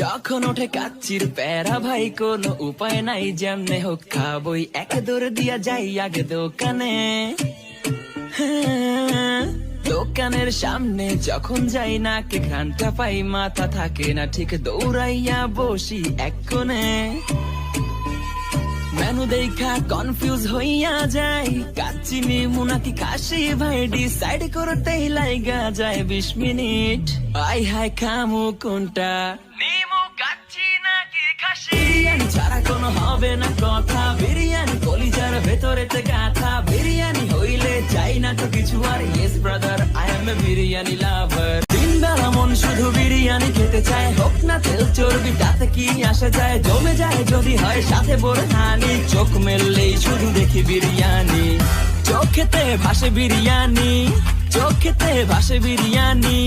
যখন ওঠে কাচ্চির প্যারা ভাই কোনো উপায় নাই, যেমনে হোক খাবই, এক দৌড় দিয়া যাই আগে দোকানে। হ্যাঁ, দোকানের সামনে যখন যাই নাকে ঘ্রাণটা পাই, মাথা থাকে না ঠিক, দৌড়াইয়া বসি এক কোণে। মেনু দেখা কনফিউজ হইয়া যাই, কাচ্চি নিমু নাকি খাসি ভাই, ডিসাইড করতেই লাইগা যায় 20 মিনিট। আই হাই খামু কোনটা, নিমু কাচ্চি নাকি খাসি? বিরিয়ানি ছাড়া কোনো হবে না কথা, বিরিয়ানি কলিজার ভেতরেতে গাথা, বিরিয়ানি হইলে চাই না তো কিছু আর। Yes brother, I M A biryani লাভার। দিন বেলা মন শুধু বিরিয়ানি খেতে চায়, হোক না তেল চর্বি তাতে কি আসে যায়, জমে যায় যদি হয় সাথে বোরহানি, চোখ মেললেই শুধু দেখি বিরিয়ানি, চোখেতে ভাসে বিরিয়ানি, চোখেতে ভাসে বিরিয়ানি।